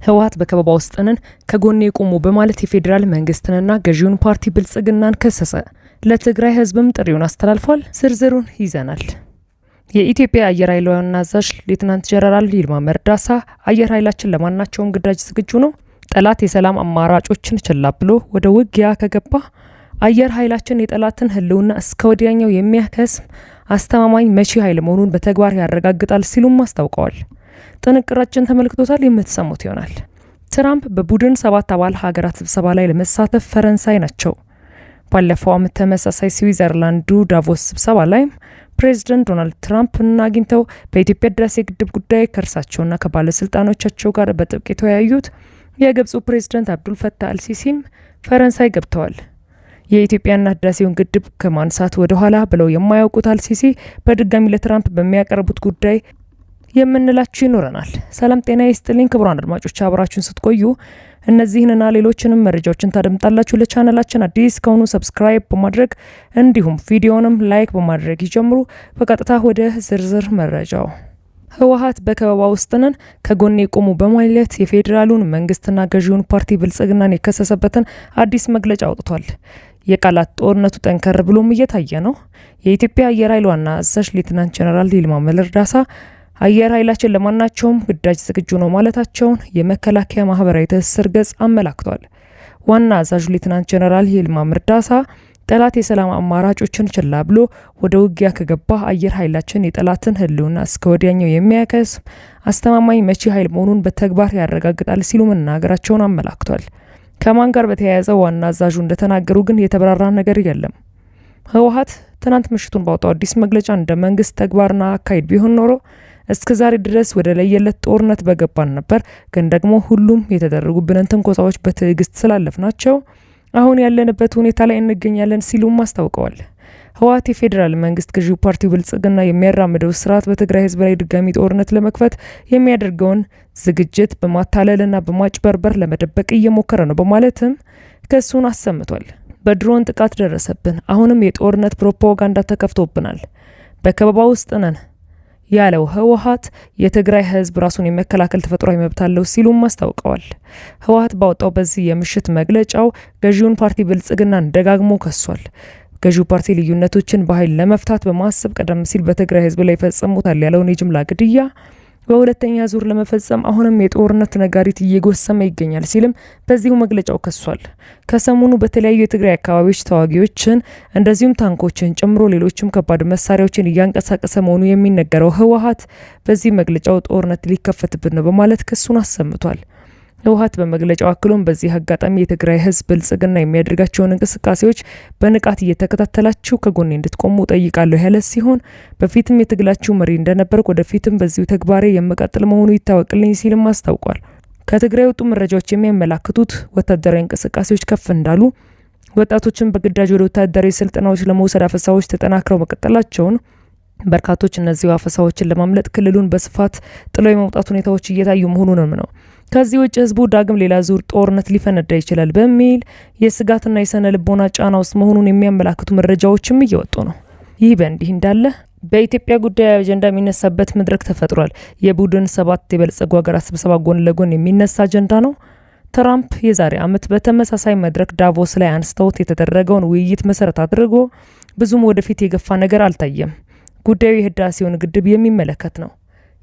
ህወሓት በከበባ ውስጥ ነን ከጎኔ ቁሙ በማለት የፌዴራል መንግስትንና ገዢውን ፓርቲ ብልጽግናን ከሰሰ። ለትግራይ ህዝብም ጥሪውን አስተላልፏል። ዝርዝሩን ይዘናል። የኢትዮጵያ አየር ኃይል ዋና አዛዥ ሌተናንት ጀነራል ይልማ መርዳሳ አየር ኃይላችን ለማናቸውም ግዳጅ ዝግጁ ነው፣ ጠላት የሰላም አማራጮችን ችላ ብሎ ወደ ውጊያ ከገባ አየር ኃይላችን የጠላትን ህልውና እስከ ወዲያኛው የሚያከስም አስተማማኝ መቺ ኃይል መሆኑን በተግባር ያረጋግጣል ሲሉም አስታውቀዋል። ጥንቅራችን ተመልክቶታል፣ የምትሰሙት ይሆናል። ትራምፕ በቡድን 7 አባል ሀገራት ስብሰባ ላይ ለመሳተፍ ፈረንሳይ ናቸው። ባለፈው ዓመት ተመሳሳይ ስዊዘርላንዱ ዳቮስ ስብሰባ ላይም ፕሬዚደንት ዶናልድ ትራምፕን አግኝተው በኢትዮጵያ ህዳሴ ግድብ ጉዳይ ከእርሳቸውና ከባለስልጣኖቻቸው ጋር በጥብቅ የተወያዩት የግብፁ ፕሬዚደንት አብዱል ፈታህ አልሲሲም ፈረንሳይ ገብተዋል። የኢትዮጵያና ህዳሴውን ግድብ ከማንሳት ወደ ኋላ ብለው የማያውቁት አልሲሲ በድጋሚ ለትራምፕ በሚያቀርቡት ጉዳይ የምንላችሁ ይኖረናል። ሰላም ጤና ይስጥልኝ ክቡራን አድማጮች፣ አብራችሁን ስትቆዩ እነዚህንና ሌሎችንም መረጃዎችን ታደምጣላችሁ። ለቻናላችን አዲስ ከሆኑ ሰብስክራይብ በማድረግ እንዲሁም ቪዲዮንም ላይክ በማድረግ ይጀምሩ። በቀጥታ ወደ ዝርዝር መረጃው። ህወሓት በከበባ ውስጥ ነን ከጎኔ ቁሙ በማለት የፌዴራሉን መንግስትና ገዢውን ፓርቲ ብልጽግናን የከሰሰበትን አዲስ መግለጫ አውጥቷል። የቃላት ጦርነቱ ጠንከር ብሎም እየታየ ነው። የኢትዮጵያ አየር ኃይል ዋና አዛዥ ሌተናንት ጀነራል ይልማ መርዳሳ አየር ኃይላችን ለማናቸውም ግዳጅ ዝግጁ ነው ማለታቸውን የመከላከያ ማህበራዊ ትስስር ገጽ አመላክቷል። ዋና አዛዡ ሌተናንት ጀነራል ይልማ መርዳሳ ጠላት የሰላም አማራጮችን ችላ ብሎ ወደ ውጊያ ከገባ አየር ኃይላችን የጠላትን ህልውና እስከ ወዲያኛው የሚያከስም አስተማማኝ መቺ ኃይል መሆኑን በተግባር ያረጋግጣል ሲሉ መናገራቸውን አመላክቷል። ከማን ጋር በተያያዘ ዋና አዛዡ እንደተናገሩ ግን የተብራራ ነገር የለም። ህወሓት ትናንት ምሽቱን ባወጣው አዲስ መግለጫ እንደ መንግስት ተግባርና አካሄድ ቢሆን ኖሮ እስከ ዛሬ ድረስ ወደ ለየለት ጦርነት በገባን ነበር፣ ግን ደግሞ ሁሉም የተደረጉብንን ትንኮሳዎች በትዕግስት ስላለፍናቸው አሁን ያለንበት ሁኔታ ላይ እንገኛለን ሲሉም አስታውቀዋል። ህወሓት የፌዴራል መንግስት ገዢው ፓርቲ ብልጽግና የሚያራምደው ስርዓት በትግራይ ህዝብ ላይ ድጋሚ ጦርነት ለመክፈት የሚያደርገውን ዝግጅት በማታለልና በማጭበርበር ለመደበቅ እየሞከረ ነው በማለትም ክሱን አሰምቷል። በድሮን ጥቃት ደረሰብን፣ አሁንም የጦርነት ፕሮፓጋንዳ ተከፍቶብናል፣ በከበባ ውስጥ ነን ያለው ህወሓት የትግራይ ህዝብ ራሱን የመከላከል ተፈጥሯዊ መብት አለው ሲሉም አስታውቀዋል። ህወሓት ባወጣው በዚህ የምሽት መግለጫው ገዢውን ፓርቲ ብልጽግናን ደጋግሞ ከሷል። ገዢው ፓርቲ ልዩነቶችን በኃይል ለመፍታት በማሰብ ቀደም ሲል በትግራይ ህዝብ ላይ ፈጽሞታል ያለውን የጅምላ ግድያ በሁለተኛ ዙር ለመፈጸም አሁንም የጦርነት ነጋሪት እየጎሰመ ይገኛል ሲልም በዚሁ መግለጫው ከሷል። ከሰሞኑ በተለያዩ የትግራይ አካባቢዎች ተዋጊዎችን እንደዚሁም ታንኮችን ጨምሮ ሌሎችም ከባድ መሳሪያዎችን እያንቀሳቀሰ መሆኑ የሚነገረው ህወሓት በዚህ መግለጫው ጦርነት ሊከፈትብን ነው በማለት ክሱን አሰምቷል። ህወሓት በመግለጫው አክሎም በዚህ አጋጣሚ የትግራይ ህዝብ ብልጽግና የሚያደርጋቸውን እንቅስቃሴዎች በንቃት እየተከታተላችሁ ከጎኔ እንድትቆሙ ጠይቃለሁ ያለ ሲሆን በፊትም የትግላችሁ መሪ እንደነበርኩ ወደፊትም በዚሁ ተግባሬ የምቀጥል መሆኑ ይታወቅልኝ ሲልም አስታውቋል። ከትግራይ ወጡ መረጃዎች የሚያመላክቱት ወታደራዊ እንቅስቃሴዎች ከፍ እንዳሉ፣ ወጣቶችን በግዳጅ ወደ ወታደራዊ ስልጠናዎች ለመውሰድ አፈሳዎች ተጠናክረው መቀጠላቸውን፣ በርካቶች እነዚህ አፈሳዎችን ለማምለጥ ክልሉን በስፋት ጥለው የመውጣት ሁኔታዎች እየታዩ መሆኑንም ነው። ከዚህ ውጭ ህዝቡ ዳግም ሌላ ዙር ጦርነት ሊፈነዳ ይችላል በሚል የስጋትና የስነ ልቦና ጫና ውስጥ መሆኑን የሚያመላክቱ መረጃዎችም እየወጡ ነው። ይህ በእንዲህ እንዳለ በኢትዮጵያ ጉዳይ አጀንዳ የሚነሳበት መድረክ ተፈጥሯል። የቡድን 7 የበለጸጉ ሀገራት ስብሰባ ጎን ለጎን የሚነሳ አጀንዳ ነው። ትራምፕ የዛሬ ዓመት በተመሳሳይ መድረክ ዳቮስ ላይ አንስተውት የተደረገውን ውይይት መሰረት አድርጎ ብዙም ወደፊት የገፋ ነገር አልታየም። ጉዳዩ የህዳሴውን ግድብ የሚመለከት ነው።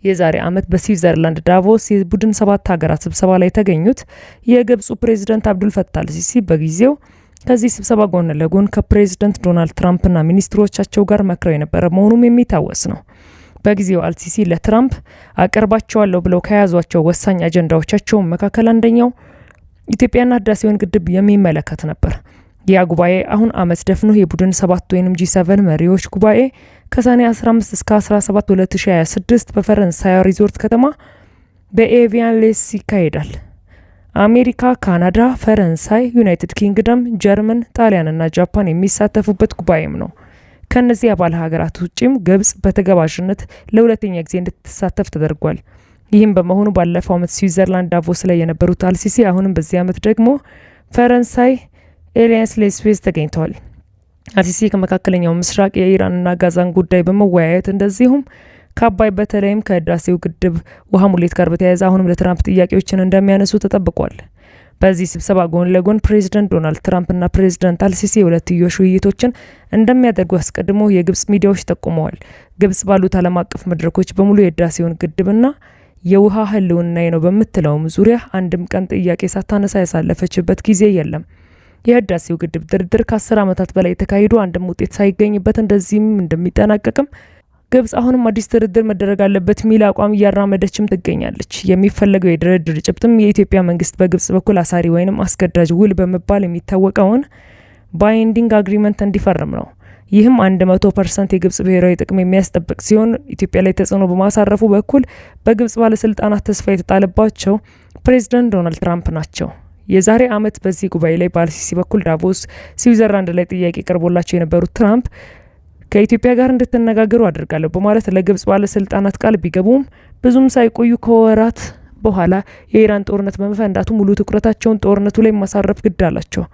የዛሬ ዓመት በስዊዘርላንድ ዳቮስ የቡድን 7 ሀገራት ስብሰባ ላይ የተገኙት የግብፁ ፕሬዚደንት አብዱል ፈታህ አልሲሲ በጊዜው ከዚህ ስብሰባ ጎን ለጎን ከፕሬዚደንት ዶናልድ ትራምፕና ሚኒስትሮቻቸው ጋር መክረው የነበረ መሆኑም የሚታወስ ነው። በጊዜው አልሲሲ ለትራምፕ አቀርባቸዋለሁ ብለው ከያዟቸው ወሳኝ አጀንዳዎቻቸው መካከል አንደኛው ኢትዮጵያና ህዳሴውን ግድብ የሚመለከት ነበር። ያ ጉባኤ አሁን ዓመት ደፍኖ የቡድን 7 ወይም G7 መሪዎች ጉባኤ ከሰኔ 15 እስከ 17 2026 በፈረንሳይ ሪዞርት ከተማ በኤቪያን ሌስ ይካሄዳል። አሜሪካ፣ ካናዳ፣ ፈረንሳይ፣ ዩናይትድ ኪንግደም፣ ጀርመን፣ ጣሊያንና ጃፓን የሚሳተፉበት ጉባኤም ነው። ከነዚህ አባል ሀገራት ውጪም ግብጽ በተጋባዥነት ለሁለተኛ ጊዜ እንድትሳተፍ ተደርጓል። ይህም በመሆኑ ባለፈው ዓመት ስዊዘርላንድ ዳቮስ ላይ የነበሩት አልሲሲ አሁንም በዚህ ዓመት ደግሞ ፈረንሳይ ኤሊያንስ ሌስዌዝ ተገኝተዋል። አልሲሲ ከመካከለኛው ምስራቅ የኢራንና ጋዛን ጉዳይ በመወያየት እንደዚሁም ከአባይ በተለይም ከህዳሴው ግድብ ውሃ ሙሌት ጋር በተያያዘ አሁንም ለትራምፕ ጥያቄዎችን እንደሚያነሱ ተጠብቋል። በዚህ ስብሰባ ጎን ለጎን ፕሬዚደንት ዶናልድ ትራምፕና ፕሬዚደንት አልሲሲ የሁለትዮሽ ውይይቶችን እንደሚያደርጉ አስቀድሞ የግብጽ ሚዲያዎች ጠቁመዋል። ግብጽ ባሉት ዓለም አቀፍ መድረኮች በሙሉ የህዳሴውን ግድብና የውሃ ህልውናዬ ነው በምትለውም ዙሪያ አንድም ቀን ጥያቄ ሳታነሳ ያሳለፈችበት ጊዜ የለም። የህዳሴው ግድብ ድርድር ከ10 ዓመታት በላይ የተካሄዱ አንድም ውጤት ሳይገኝበት እንደዚህም እንደሚጠናቀቅም ግብጽ አሁንም አዲስ ድርድር መደረግ አለበት የሚል አቋም እያራመደችም ትገኛለች። የሚፈለገው የድርድር ጭብጥም የኢትዮጵያ መንግስት በግብጽ በኩል አሳሪ ወይም አስገዳጅ ውል በመባል የሚታወቀውን ባይንዲንግ አግሪመንት እንዲፈርም ነው። ይህም 100% የግብጽ ብሔራዊ ጥቅም የሚያስጠብቅ ሲሆን ኢትዮጵያ ላይ ተጽዕኖ በማሳረፉ በኩል በግብጽ ባለስልጣናት ተስፋ የተጣለባቸው ፕሬዚደንት ዶናልድ ትራምፕ ናቸው። የዛሬ ዓመት በዚህ ጉባኤ ላይ በአልሲሲ በኩል ዳቮስ ስዊዘርላንድ ላይ ጥያቄ ቀርቦላቸው የነበሩት ትራምፕ ከኢትዮጵያ ጋር እንድትነጋገሩ አድርጋለሁ በማለት ለግብጽ ባለስልጣናት ቃል ቢገቡም ብዙም ሳይቆዩ ከወራት በኋላ የኢራን ጦርነት በመፈንዳቱ ሙሉ ትኩረታቸውን ጦርነቱ ላይ ማሳረፍ ግድ አላቸው።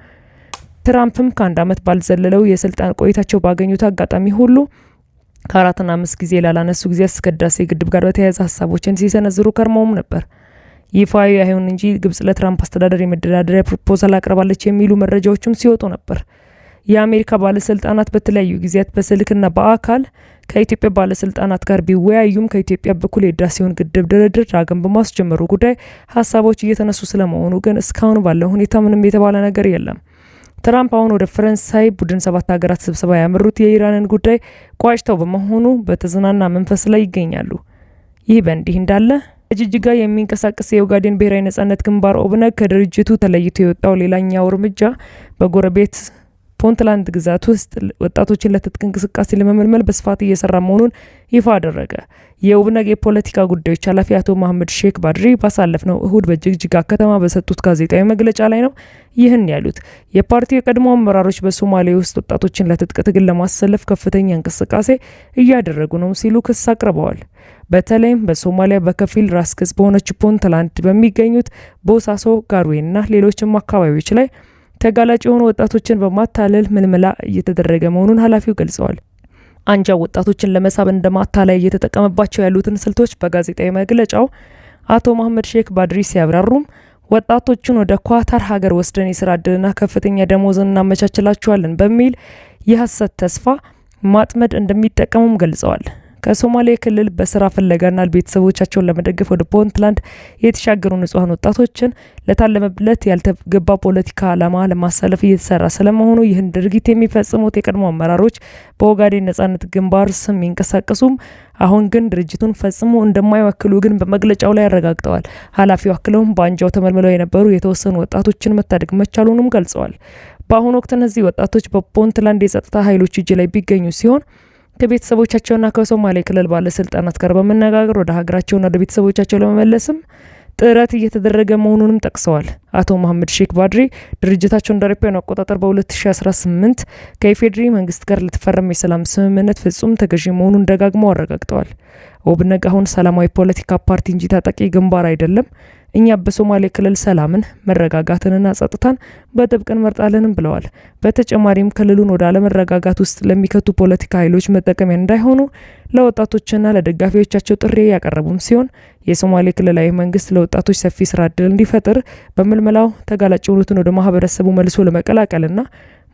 ትራምፕም ከአንድ ዓመት ባልዘለለው የስልጣን ቆይታቸው ባገኙት አጋጣሚ ሁሉ ከ4 እና 5 ጊዜ ላላነሱ ጊዜ ከህዳሴ ግድብ ጋር በተያያዘ ሀሳቦችን ሲሰነዝሩ ከርመውም ነበር። ይፋዊ አይሁን እንጂ ግብጽ ለትራምፕ አስተዳደር የመደራደሪያ ፕሮፖዛል አቅርባለች የሚሉ መረጃዎችም ሲወጡ ነበር። የአሜሪካ ባለስልጣናት በተለያዩ ጊዜያት በስልክና በአካል ከኢትዮጵያ ባለስልጣናት ጋር ቢወያዩም ከኢትዮጵያ በኩል የህዳሴውን ግድብ ድርድር ዳግም በማስጀመሩ ጉዳይ ሀሳቦች እየተነሱ ስለመሆኑ ግን እስካሁን ባለው ሁኔታ ምንም የተባለ ነገር የለም። ትራምፕ አሁን ወደ ፈረንሳይ ቡድን 7 ሀገራት ስብሰባ ያመሩት የኢራንን ጉዳይ ቋጭተው በመሆኑ በተዝናና መንፈስ ላይ ይገኛሉ። ይህ በእንዲህ እንዳለ በጅጅጋ የሚንቀሳቀስ የኦጋዴን ብሔራዊ ነጻነት ግንባር ኦብነግ ከድርጅቱ ተለይቶ የወጣው ሌላኛው እርምጃ በጎረቤት ፑንትላንድ ግዛት ውስጥ ወጣቶችን ለትጥቅ እንቅስቃሴ ለመመልመል በስፋት እየሰራ መሆኑን ይፋ አደረገ። የኦብነግ የፖለቲካ ጉዳዮች ኃላፊ አቶ መሐመድ ሼክ ባድሪ ባሳለፍነው እሁድ በጅግጅጋ ከተማ በሰጡት ጋዜጣዊ መግለጫ ላይ ነው ይህን ያሉት። የፓርቲው የቀድሞ አመራሮች በሶማሌ ውስጥ ወጣቶችን ለትጥቅ ትግል ለማሰለፍ ከፍተኛ እንቅስቃሴ እያደረጉ ነው ሲሉ ክስ አቅርበዋል። በተለይም በሶማሊያ በከፊል ራስ ገዝ በሆነች ፑንትላንድ በሚገኙት ቦሳሶ፣ ጋርዌና ሌሎችም አካባቢዎች ላይ ተጋላጭ የሆኑ ወጣቶችን በማታለል ምልመላ እየተደረገ መሆኑን ኃላፊው ገልጸዋል። አንጃው ወጣቶችን ለመሳብ እንደማታለያ እየተጠቀመባቸው ያሉትን ስልቶች በጋዜጣዊ መግለጫው አቶ መሐመድ ሼክ ባድሪ ሲያብራሩም ወጣቶቹን ወደ ኳታር ሀገር ወስደን የስራ ዕድልና ከፍተኛ ደሞዝ እናመቻችላቸዋለን በሚል የሐሰት ተስፋ ማጥመድ እንደሚጠቀሙም ገልጸዋል። ከሶማሌ ክልል በስራ ፍለጋና ቤተሰቦቻቸውን ለመደገፍ ወደ ፑንትላንድ የተሻገሩ ንጹሃን ወጣቶችን ለታለመለት ያልተገባ ፖለቲካ ዓላማ ለማሳለፍ እየተሰራ ስለመሆኑ ይህን ድርጊት የሚፈጽሙት የቀድሞ አመራሮች በኦጋዴን ነጻነት ግንባር ስም የሚንቀሳቀሱም አሁን ግን ድርጅቱን ፈጽሞ እንደማይወክሉ ግን በመግለጫው ላይ አረጋግጠዋል። ኃላፊው አክለውም በአንጃው ተመልምለው የነበሩ የተወሰኑ ወጣቶችን መታደግ መቻሉንም ገልጸዋል። በአሁኑ ወቅት እነዚህ ወጣቶች በፑንትላንድ የጸጥታ ኃይሎች እጅ ላይ ቢገኙ ሲሆን ከቤተሰቦቻቸውና ከሶማሌ ክልል ባለስልጣናት ጋር በመነጋገር ወደ ሀገራቸውና ወደ ቤተሰቦቻቸው ለመመለስም ጥረት እየተደረገ መሆኑንም ጠቅሰዋል። አቶ መሐመድ ሼክ ባድሪ ድርጅታቸው እንደ አውሮፓውያን አቆጣጠር በ2018 ከኢፌዴሪ መንግስት ጋር ለተፈረመ የሰላም ስምምነት ፍጹም ተገዢ መሆኑን ደጋግመው አረጋግጠዋል። ኦብነግ አሁን ሰላማዊ ፖለቲካ ፓርቲ እንጂ ታጣቂ ግንባር አይደለም። እኛ በሶማሌ ክልል ሰላምን፣ መረጋጋትንና ጸጥታን በጥብቅ እንመርጣለንም ብለዋል። በተጨማሪም ክልሉን ወደ አለመረጋጋት ውስጥ ለሚከቱ ፖለቲካ ኃይሎች መጠቀሚያ እንዳይሆኑ ለወጣቶችና ለደጋፊዎቻቸው ጥሪ ያቀረቡም ሲሆን የሶማሌ ክልላዊ መንግስት ለወጣቶች ሰፊ ስራ ዕድል እንዲፈጥር በምልመላው ተጋላጭ የሆኑትን ወደ ማህበረሰቡ መልሶ ለመቀላቀልና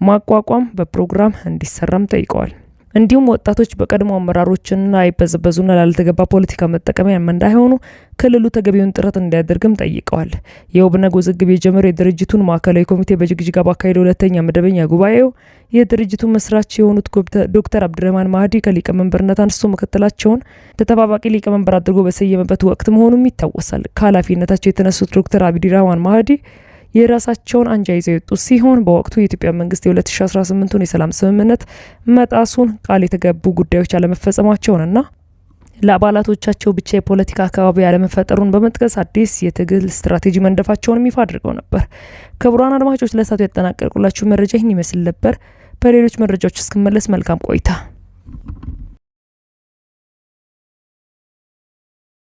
ማቋቋም በፕሮግራም እንዲሰራም ጠይቀዋል። እንዲሁም ወጣቶች በቀድሞ አመራሮችና አይበዘበዙና ላልተገባ ፖለቲካ መጠቀሚያ እንዳይሆኑ ክልሉ ተገቢውን ጥረት እንዲያደርግም ጠይቀዋል። የኦብነግ ውዝግብ የጀመረው የድርጅቱን ማዕከላዊ ኮሚቴ በጅግጅጋ ባካሄደው 2ኛ መደበኛ ጉባኤው የድርጅቱ መስራች የሆኑት ዶክተር አብድረህማን ማህዲ ከሊቀመንበርነት አንስቶ ምክትላቸውን ተጠባባቂ ሊቀመንበር አድርጎ በሰየመበት ወቅት መሆኑም ይታወሳል። ከኃላፊነታቸው የተነሱት ዶክተር አብድረህማን ማህዲ የራሳቸውን አንጃ ይዘው የወጡ ሲሆን በወቅቱ የኢትዮጵያ መንግስት የ2018ቱን የሰላም ስምምነት መጣሱን ቃል የተገቡ ጉዳዮች አለመፈጸማቸውንና ለአባላቶቻቸው ብቻ የፖለቲካ አካባቢ ያለመፈጠሩን በመጥቀስ አዲስ የትግል ስትራቴጂ መንደፋቸውን ይፋ አድርገው ነበር። ክቡራን አድማጮች ለሰዓቱ ያጠናቀርኩላችሁ መረጃ ይህን ይመስል ነበር። በሌሎች መረጃዎች እስክመለስ መልካም ቆይታ